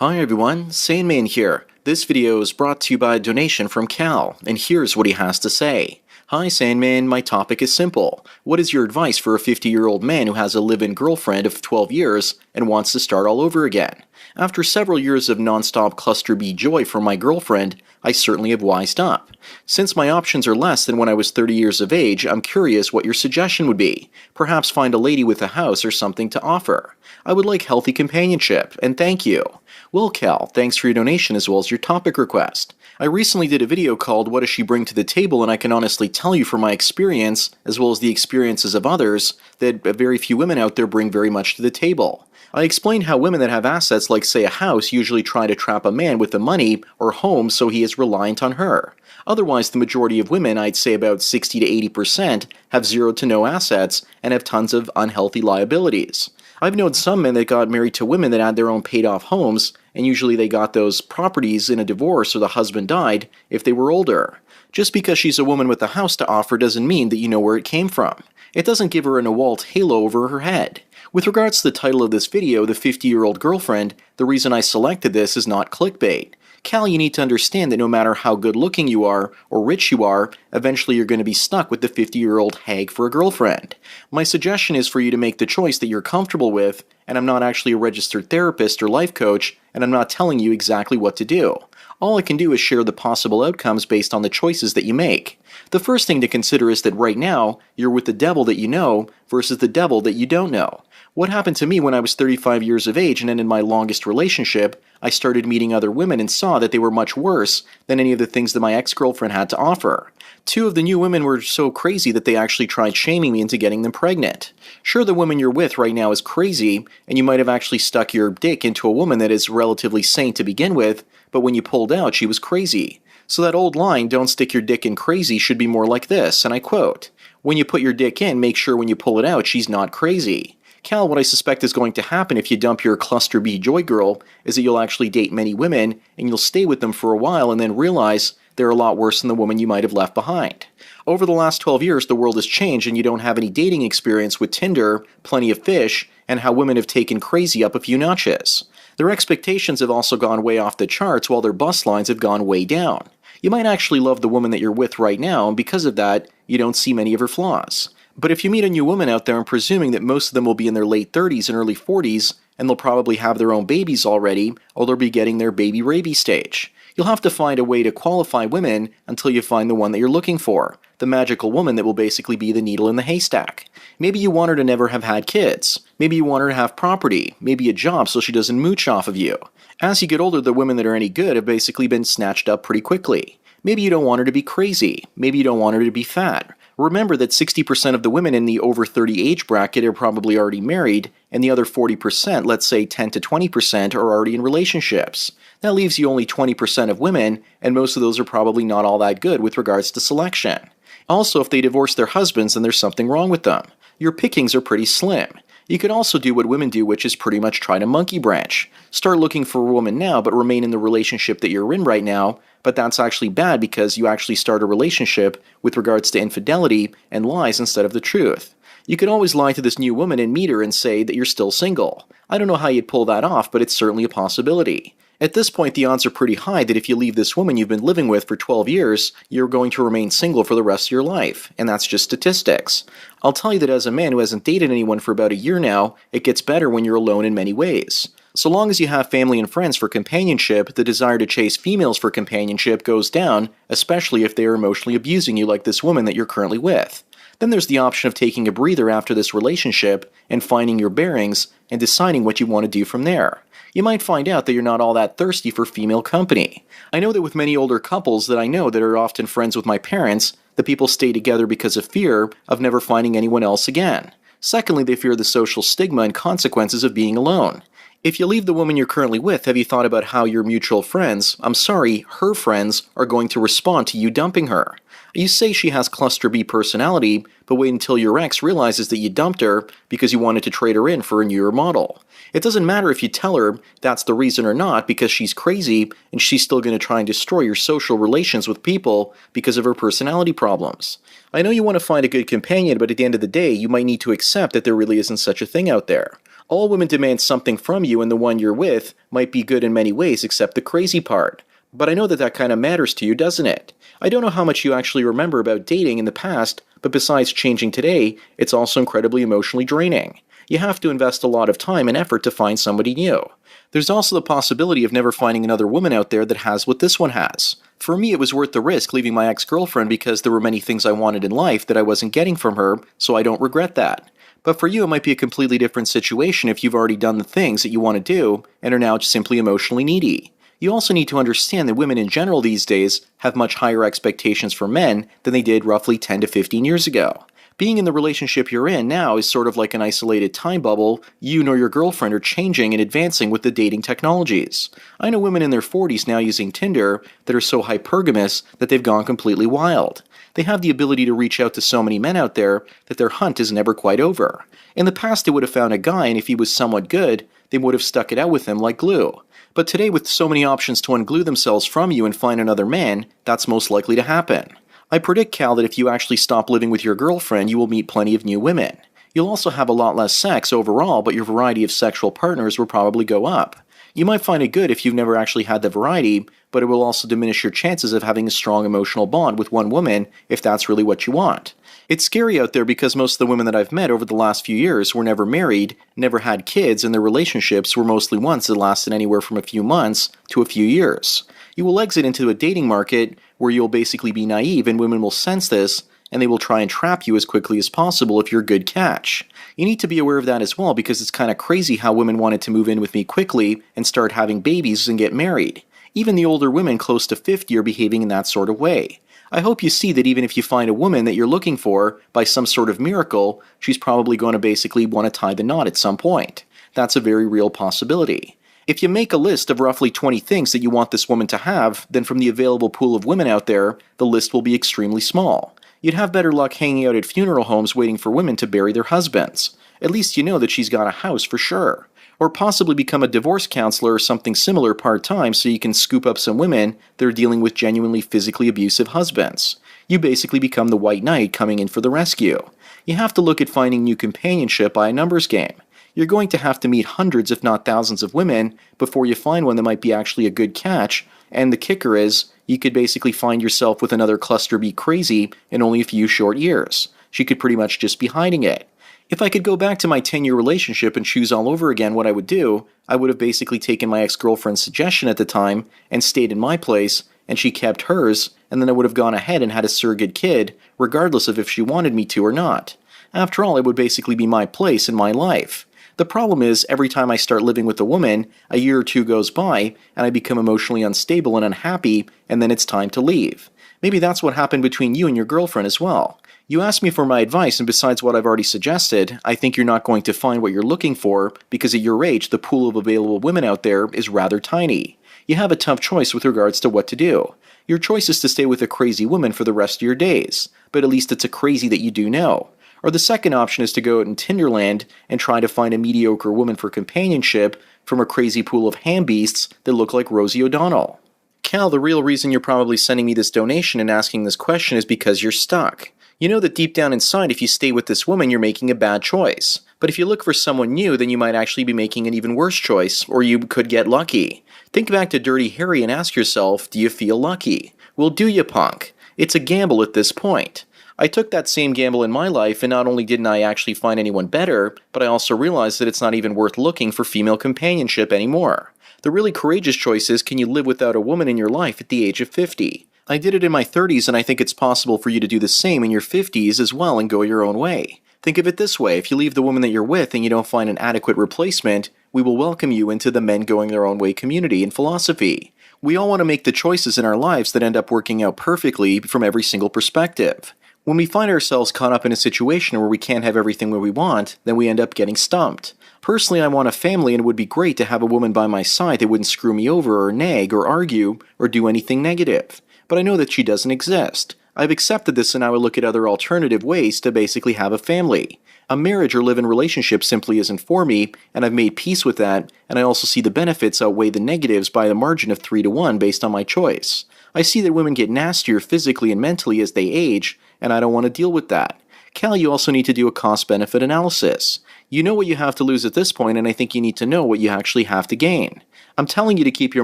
Hi everyone, Sandman here. This video is brought to you by a donation from Cal, and here's what he has to say. Hi Sandman, my topic is simple. What is your advice for a 50-year-old man who has a live-in girlfriend of 12 years and wants to start all over again? After several years of non-stop cluster B joy from my girlfriend, I certainly have wised up. Since my options are less than when I was 30 years of age, I'm curious what your suggestion would be. Perhaps find a lady with a house or something to offer. I would like healthy companionship, and thank you. Well, Cal, thanks for your donation as well as your topic request. I recently did a video called What Does She Bring to the Table, and I can honestly tell you from my experience, as well as the experiences of others, that very few women out there bring very much to the table. I explained how women that have assets like, say, a house usually try to trap a man with the money or home so he is reliant on her. Otherwise, the majority of women, I'd say about 60 to 80%, have zero to no assets and have tons of unhealthy liabilities. I've known some men that got married to women that had their own paid-off homes, and usually they got those properties in a divorce or the husband died if they were older. Just because she's a woman with a house to offer doesn't mean that you know where it came from. It doesn't give her an Awalt halo over her head. With regards to the title of this video, The 50-Year-Old Girlfriend, the reason I selected this is not clickbait. Cal, you need to understand that no matter how good looking you are or rich you are, eventually you're going to be stuck with the 50-year-old hag for a girlfriend. My suggestion is for you to make the choice that you're comfortable with, and I'm not actually a registered therapist or life coach, and I'm not telling you exactly what to do. All I can do is share the possible outcomes based on the choices that you make. The first thing to consider is that right now, you're with the devil that you know versus the devil that you don't know. What happened to me when I was 35 years of age and in my longest relationship, I started meeting other women and saw that they were much worse than any of the things that my ex-girlfriend had to offer. Two of the new women were so crazy that they actually tried shaming me into getting them pregnant. Sure, the woman you're with right now is crazy, and you might have actually stuck your dick into a woman that is relatively sane to begin with, but when you pulled out, she was crazy. So that old line, don't stick your dick in crazy, should be more like this, and I quote, "When you put your dick in, make sure when you pull it out, she's not crazy." Cal, what I suspect is going to happen if you dump your cluster B joy girl is that you'll actually date many women, and you'll stay with them for a while and then realize they're a lot worse than the woman you might have left behind. Over the last 12 years, the world has changed and you don't have any dating experience with Tinder, Plenty of Fish, and how women have taken crazy up a few notches. Their expectations have also gone way off the charts while their bust lines have gone way down. You might actually love the woman that you're with right now, and because of that, you don't see many of her flaws. But if you meet a new woman out there and presuming that most of them will be in their late 30s and early 40s, and they'll probably have their own babies already, or they'll be getting their baby rabies stage, you'll have to find a way to qualify women until you find the one that you're looking for, the magical woman that will basically be the needle in the haystack. Maybe you want her to never have had kids. Maybe you want her to have property, maybe a job so she doesn't mooch off of you. As you get older, the women that are any good have basically been snatched up pretty quickly. Maybe you don't want her to be crazy. Maybe you don't want her to be fat. Remember that 60% of the women in the over 30 age bracket are probably already married, and the other 40%, let's say 10 to 20%, are already in relationships. That leaves you only 20% of women, and most of those are probably not all that good with regards to selection. Also, if they divorce their husbands, then there's something wrong with them. Your pickings are pretty slim. You could also do what women do, which is pretty much try to monkey branch. Start looking for a woman now, but remain in the relationship that you're in right now, but that's actually bad because you actually start a relationship with regards to infidelity and lies instead of the truth. You could always lie to this new woman and meet her and say that you're still single. I don't know how you'd pull that off, but it's certainly a possibility. At this point, the odds are pretty high that if you leave this woman you've been living with for 12 years, you're going to remain single for the rest of your life, and that's just statistics. I'll tell you that as a man who hasn't dated anyone for about a year now, it gets better when you're alone in many ways. So long as you have family and friends for companionship, the desire to chase females for companionship goes down, especially if they are emotionally abusing you like this woman that you're currently with. Then there's the option of taking a breather after this relationship and finding your bearings and deciding what you want to do from there. You might find out that you're not all that thirsty for female company. I know that with many older couples that I know that are often friends with my parents, the people stay together because of fear of never finding anyone else again. Secondly, they fear the social stigma and consequences of being alone. If you leave the woman you're currently with, have you thought about how your mutual friends, her friends, are going to respond to you dumping her? You say she has cluster B personality, but wait until your ex realizes that you dumped her because you wanted to trade her in for a newer model. It doesn't matter if you tell her that's the reason or not because she's crazy and she's still going to try and destroy your social relations with people because of her personality problems. I know you want to find a good companion, but at the end of the day, you might need to accept that there really isn't such a thing out there. All women demand something from you, and the one you're with might be good in many ways except the crazy part. But I know that that kind of matters to you, doesn't it? I don't know how much you actually remember about dating in the past, but besides changing today, it's also incredibly emotionally draining. You have to invest a lot of time and effort to find somebody new. There's also the possibility of never finding another woman out there that has what this one has. For me, it was worth the risk leaving my ex-girlfriend because there were many things I wanted in life that I wasn't getting from her, so I don't regret that. But for you, it might be a completely different situation if you've already done the things that you want to do and are now simply emotionally needy. You also need to understand that women in general these days have much higher expectations for men than they did roughly 10 to 15 years ago. Being in the relationship you're in now is sort of like an isolated time bubble. You nor your girlfriend are changing and advancing with the dating technologies. I know women in their 40s now using Tinder that are so hypergamous that they've gone completely wild. They have the ability to reach out to so many men out there that their hunt is never quite over. In the past, they would have found a guy, and if he was somewhat good, they would have stuck it out with him like glue. But today, with so many options to unglue themselves from you and find another man, that's most likely to happen. I predict, Cal, that if you actually stop living with your girlfriend, you will meet plenty of new women. You'll also have a lot less sex overall, but your variety of sexual partners will probably go up. You might find it good if you've never actually had the variety, but it will also diminish your chances of having a strong emotional bond with one woman if that's really what you want. It's scary out there because most of the women that I've met over the last few years were never married, never had kids, and their relationships were mostly ones that lasted anywhere from a few months to a few years. You will exit into a dating market where you'll basically be naive, and women will sense this, and they will try and trap you as quickly as possible if you're a good catch. You need to be aware of that as well because it's kind of crazy how women wanted to move in with me quickly and start having babies and get married. Even the older women close to 50 are behaving in that sort of way. I hope you see that even if you find a woman that you're looking for, by some sort of miracle, she's probably going to basically want to tie the knot at some point. That's a very real possibility. If you make a list of roughly 20 things that you want this woman to have, then from the available pool of women out there, the list will be extremely small. You'd have better luck hanging out at funeral homes waiting for women to bury their husbands. At least you know that she's got a house for sure. Or possibly become a divorce counselor or something similar part-time so you can scoop up some women that are dealing with genuinely physically abusive husbands. You basically become the white knight coming in for the rescue. You have to look at finding new companionship by a numbers game. You're going to have to meet hundreds if not thousands of women before you find one that might be actually a good catch, and the kicker is, you could basically find yourself with another cluster B crazy in only a few short years. She could pretty much just be hiding it. If I could go back to my 10-year relationship and choose all over again what I would do, I would have basically taken my ex-girlfriend's suggestion at the time and stayed in my place, and she kept hers, and then I would have gone ahead and had a surrogate kid, regardless of if she wanted me to or not. After all, it would basically be my place in my life. The problem is, every time I start living with a woman, a year or two goes by, and I become emotionally unstable and unhappy, and then it's time to leave. Maybe that's what happened between you and your girlfriend as well. You asked me for my advice, and besides what I've already suggested, I think you're not going to find what you're looking for, because at your age, the pool of available women out there is rather tiny. You have a tough choice with regards to what to do. Your choice is to stay with a crazy woman for the rest of your days, but at least it's a crazy that you do know. Or the second option is to go out in Tinderland and try to find a mediocre woman for companionship from a crazy pool of ham beasts that look like Rosie O'Donnell. Cal, the real reason you're probably sending me this donation and asking this question is because you're stuck. You know that deep down inside, if you stay with this woman, you're making a bad choice. But if you look for someone new, then you might actually be making an even worse choice, or you could get lucky. Think back to Dirty Harry and ask yourself, do you feel lucky? Well, do you, punk? It's a gamble at this point. I took that same gamble in my life, and not only didn't I actually find anyone better, but I also realized that it's not even worth looking for female companionship anymore. The really courageous choice is, can you live without a woman in your life at the age of 50? I did it in my 30s, and I think it's possible for you to do the same in your 50s as well and go your own way. Think of it this way, if you leave the woman that you're with and you don't find an adequate replacement, we will welcome you into the men going their own way community and philosophy. We all want to make the choices in our lives that end up working out perfectly from every single perspective. When we find ourselves caught up in a situation where we can't have everything we want, then we end up getting stumped. Personally, I want a family, and it would be great to have a woman by my side that wouldn't screw me over or nag or argue or do anything negative. But I know that she doesn't exist. I've accepted this, and I will look at other alternative ways to basically have a family. A marriage or live-in relationship simply isn't for me, and I've made peace with that, and I also see the benefits outweigh the negatives by a margin of 3-1 based on my choice. I see that women get nastier physically and mentally as they age, and I don't want to deal with that. Cal, you also need to do a cost-benefit analysis. You know what you have to lose at this point, and I think you need to know what you actually have to gain. I'm telling you to keep your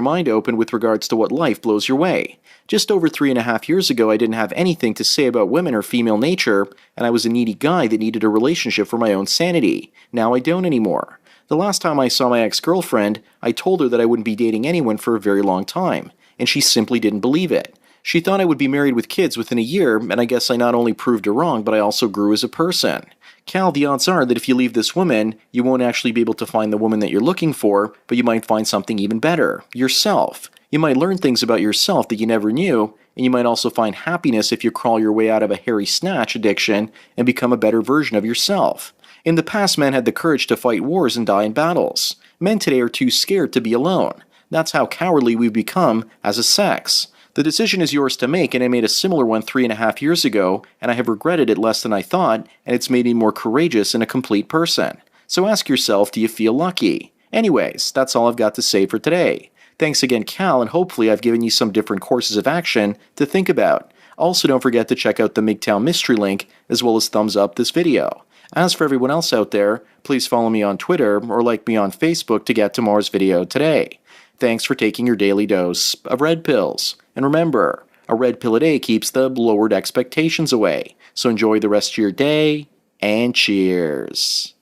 mind open with regards to what life blows your way. Just over 3.5 years ago, I didn't have anything to say about women or female nature, and I was a needy guy that needed a relationship for my own sanity. Now I don't anymore. The last time I saw my ex-girlfriend, I told her that I wouldn't be dating anyone for a very long time, and she simply didn't believe it. She thought I would be married with kids within a year, and I guess I not only proved her wrong, but I also grew as a person. Cal, the odds are that if you leave this woman, you won't actually be able to find the woman that you're looking for, but you might find something even better. Yourself. You might learn things about yourself that you never knew, and you might also find happiness if you crawl your way out of a hairy snatch addiction and become a better version of yourself. In the past, men had the courage to fight wars and die in battles. Men today are too scared to be alone. That's how cowardly we've become as a sex. The decision is yours to make, and I made a similar one 3.5 years ago, and I have regretted it less than I thought, and it's made me more courageous and a complete person. So ask yourself, do you feel lucky? Anyways, that's all I've got to say for today. Thanks again, Cal, and hopefully I've given you some different courses of action to think about. Also, don't forget to check out the MGTOW mystery link, as well as thumbs up this video. As for everyone else out there, please follow me on Twitter or like me on Facebook to get tomorrow's video today. Thanks for taking your daily dose of red pills. And remember, a red pill a day keeps the lowered expectations away. So enjoy the rest of your day, and cheers.